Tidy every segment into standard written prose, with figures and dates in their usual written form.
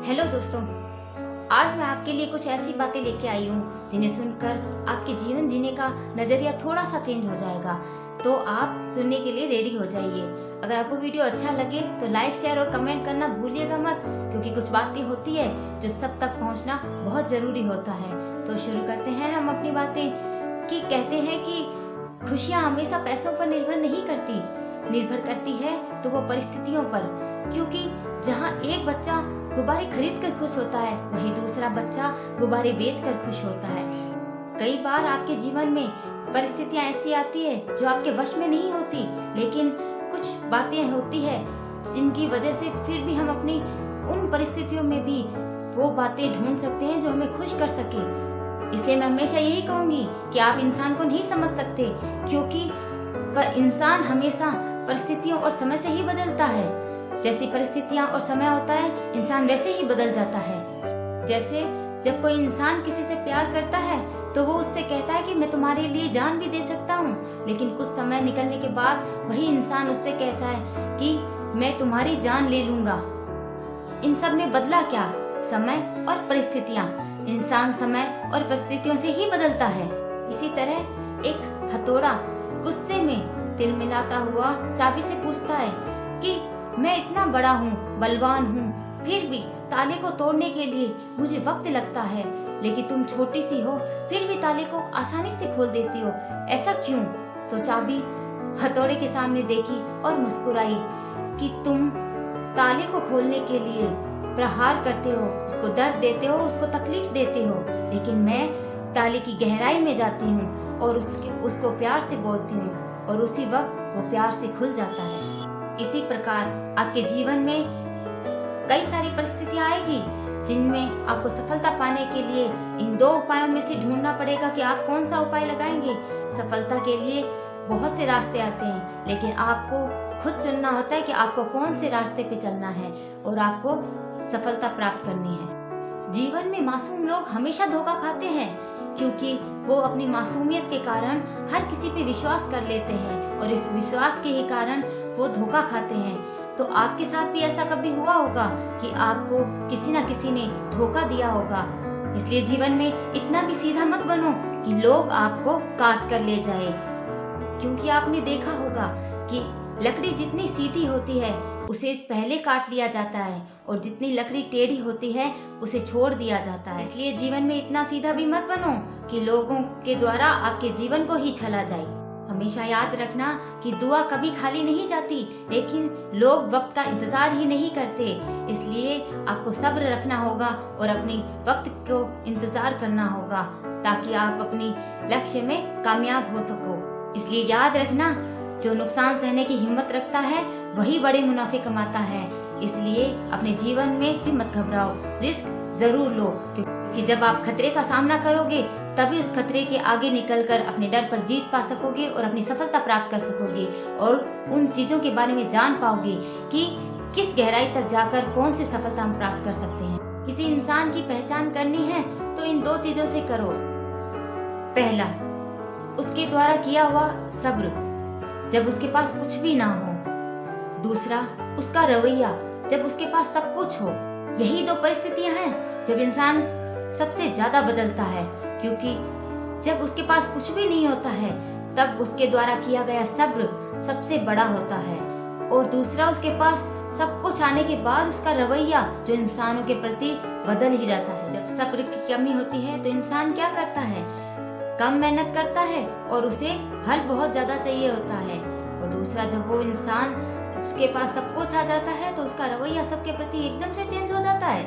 Hello दोस्तों, आज मैं आपके लिए कुछ ऐसी बातें लेके आई हूँ जिन्हें सुनकर आपके जीवन जीने का नज़रिया थोड़ा सा चेंज हो जाएगा। तो आप सुनने के लिए रेडी हो जाइए। अगर आपको वीडियो अच्छा लगे तो लाइक, शेयर और कमेंट करना भूलिएगा मत, क्योंकि कुछ बातें होती है जो सब तक पहुँचना बहुत ज़रूरी होता है। तो शुरू करते हैं हम अपनी बातें। कि कहते हैं कि खुशियाँ हमेशा पैसों पर निर्भर नहीं करती, निर्भर करती है तो वो परिस्थितियों पर। क्योंकि जहाँ एक बच्चा गुब्बारे खरीद कर खुश होता है, वहीं दूसरा बच्चा गुब्बारे बेच कर खुश होता है। कई बार आपके जीवन में परिस्थितियाँ ऐसी आती है जो आपके वश में नहीं होती, लेकिन कुछ बातें होती है जिनकी वजह से फिर भी हम अपनी उन परिस्थितियों में भी वो बातें ढूंढ सकते हैं जो हमें खुश कर सके। इसलिए मैं हमेशा यही कहूँगी कि आप इंसान को नहीं समझ सकते, क्योंकि पर इंसान हमेशा परिस्थितियों और समय से ही बदलता है। जैसी परिस्थितियाँ और समय होता है, इंसान वैसे ही बदल जाता है। जैसे जब कोई इंसान किसी से प्यार करता है तो वो उससे कहता है कि मैं तुम्हारे लिए जान भी दे सकता हूँ, लेकिन कुछ समय निकलने के बाद वही इंसान उससे कहता है कि मैं तुम्हारी जान ले लूँगा। इन सब में बदला क्या? समय और परिस्थितियाँ। इंसान समय और परिस्थितियों से ही बदलता है। इसी तरह एक हथौड़ा गुस्से में तिल मिलाता हुआ चाबी से पूछता है कि मैं इतना बड़ा हूँ, बलवान हूँ, फिर भी ताले को तोड़ने के लिए मुझे वक्त लगता है, लेकिन तुम छोटी सी हो फिर भी ताले को आसानी से खोल देती हो, ऐसा क्यों? तो चाबी हथौड़े के सामने देखी और मुस्कुराई कि तुम ताले को खोलने के लिए प्रहार करते हो, उसको दर्द देते हो, उसको तकलीफ देते हो, लेकिन मैं ताले की गहराई में जाती हूँ और उसको प्यार से बोलती हूँ और उसी वक्त वो प्यार से खुल जाता है। इसी प्रकार आपके जीवन में कई सारी परिस्थितियाँ आएगी जिनमें आपको सफलता पाने के लिए इन दो उपायों में से ढूंढना पड़ेगा कि आप कौन सा उपाय लगाएंगे। सफलता के लिए बहुत से रास्ते आते हैं, लेकिन आपको खुद चुनना होता है कि आपको कौन से रास्ते पे चलना है और आपको सफलता प्राप्त करनी है। जीवन में मासूम लोग हमेशा धोखा खाते हैं, क्योंकि वो अपनी मासूमियत के कारण हर किसी पे विश्वास कर लेते हैं और इस विश्वास के ही कारण वो धोखा खाते हैं। तो आपके साथ भी ऐसा कभी हुआ होगा कि आपको किसी न किसी ने धोखा दिया होगा। इसलिए जीवन में इतना भी सीधा मत बनो कि लोग आपको काट कर ले जाए, क्योंकि आपने देखा होगा कि लकड़ी जितनी सीधी होती है उसे पहले काट लिया जाता है और जितनी लकड़ी टेढ़ी होती है उसे छोड़ दिया जाता है। इसलिए जीवन में इतना सीधा भी मत बनो कि लोगों के द्वारा आपके जीवन को ही छला जाए। हमेशा याद रखना कि दुआ कभी खाली नहीं जाती, लेकिन लोग वक्त का इंतजार ही नहीं करते। इसलिए आपको सब्र रखना होगा और अपनी वक्त को इंतजार करना होगा, ताकि आप अपनी लक्ष्य में कामयाब हो सको। इसलिए याद रखना, जो नुकसान सहने की हिम्मत रखता है वही बड़े मुनाफे कमाता है। इसलिए अपने जीवन में भी मत घबराओ, रिस्क जरूर लो, क्योंकि जब आप खतरे का सामना करोगे तभी उस खतरे के आगे निकलकर अपने डर पर जीत पा सकोगे और अपनी सफलता प्राप्त कर सकोगे और उन चीजों के बारे में जान पाओगे कि किस गहराई तक जाकर कौन सी सफलता हम प्राप्त कर सकते हैं। किसी इंसान की पहचान करनी है तो इन दो चीजों से करो। पहला, उसके द्वारा किया हुआ सब्र, जब उसके पास कुछ भी ना हो। दूसरा, उसका रवैया, जब उसके पास सब कुछ हो। यही दो परिस्थितियां हैं जब इंसान सबसे ज्यादा बदलता है, क्योंकि जब उसके पास कुछ भी नहीं होता है तब उसके द्वारा किया गया सब्र सबसे बड़ा होता है। और दूसरा, उसके पास सब कुछ आने के बाद उसका रवैया जो इंसानों के प्रति बदल ही जाता है। जब सब्र की कमी होती है तो इंसान क्या करता है? कम मेहनत करता है और उसे फल बहुत ज्यादा चाहिए होता है। और दूसरा, जब वो इंसान उसके पास सब कुछ आ जाता है तो उसका रवैया सबके प्रति एकदम से चेंज हो जाता है।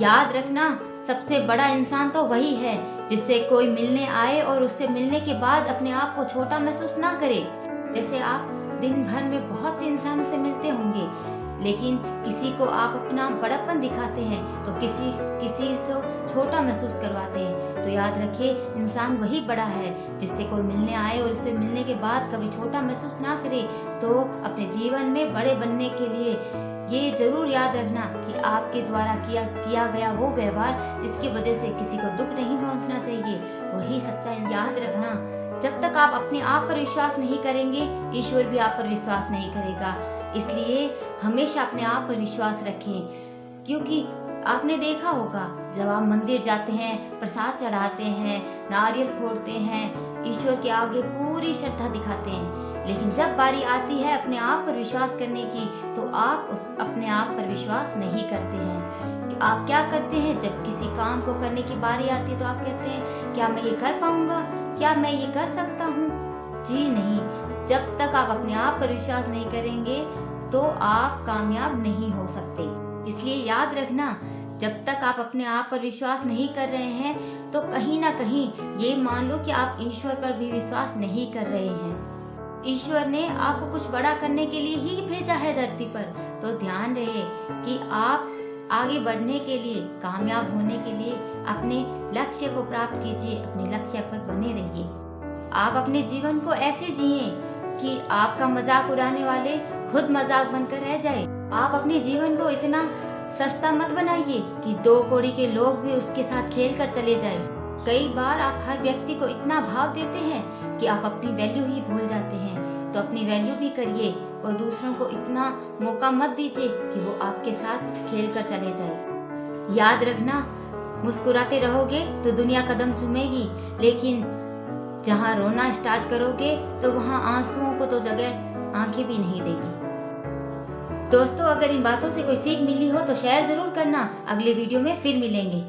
याद रखना, सबसे बड़ा इंसान तो वही है जिससे कोई मिलने आए और उससे मिलने के बाद अपने आप को छोटा महसूस ना करे। जैसे आप दिन भर में बहुत से इंसानों से मिलते होंगे, लेकिन किसी को आप अपना बड़ापन दिखाते हैं तो किसी से छोटा महसूस करवाते हैं। तो याद रखिए, इंसान वही बड़ा है जिससे कोई मिलने आए और उससे मिलने के बाद कभी छोटा महसूस ना करे। तो अपने जीवन में बड़े बनने के लिए ये जरूर याद रखना कि आपके द्वारा किया गया वो व्यवहार जिसकी वजह से किसी को दुख नहीं पहुंचना चाहिए, वही सच्चा। याद रखना, जब तक आप अपने आप पर विश्वास नहीं करेंगे, ईश्वर भी आप पर विश्वास नहीं करेगा। इसलिए हमेशा अपने आप पर विश्वास रखें, क्योंकि आपने देखा होगा जब आप मंदिर जाते हैं, प्रसाद चढ़ाते हैं, नारियल फोड़ते हैं, ईश्वर के आगे पूरी श्रद्धा दिखाते हैं, लेकिन जब बारी आती है अपने आप पर विश्वास करने की तो आप उस अपने आप पर विश्वास नहीं करते हैं। आप क्या करते हैं, जब किसी काम को करने की बारी आती है तो आप कहते हैं क्या मैं ये कर पाऊंगा, क्या मैं ये कर सकता हूँ? जी नहीं, जब तक आप अपने आप पर विश्वास नहीं करेंगे तो आप कामयाब नहीं हो सकते। इसलिए याद रखना, जब तक आप अपने आप पर विश्वास नहीं कर रहे हैं तो कहीं ना कहीं ये मान लो कि आप ईश्वर पर भी विश्वास नहीं कर रहे हैं। ईश्वर ने आपको कुछ बड़ा करने के लिए ही भेजा है धरती पर, तो ध्यान रहे कि आप आगे बढ़ने के लिए, कामयाब होने के लिए अपने लक्ष्य को प्राप्त कीजिए, अपने लक्ष्य पर बने रहिए। आप अपने जीवन को ऐसे जिए कि आपका मजाक उड़ाने वाले खुद मजाक बनकर रह जाए। आप अपने जीवन को इतना सस्ता मत बनाइए कि 2 कौड़ी के लोग भी उसके साथ खेल कर चले जाए। कई बार आप हर व्यक्ति को इतना भाव देते हैं कि आप अपनी वैल्यू ही भूल जाते हैं। तो अपनी वैल्यू भी करिए और दूसरों को इतना मौका मत दीजिए कि वो आपके साथ खेल कर चले जाए। याद रखना, मुस्कुराते रहोगे तो दुनिया कदम चूमेगी, लेकिन जहाँ रोना स्टार्ट करोगे तो वहाँ आंसुओं को तो जगह आंखें भी नहीं देगी। दोस्तों, अगर इन बातों से कोई सीख मिली हो तो शेयर जरूर करना। अगले वीडियो में फिर मिलेंगे।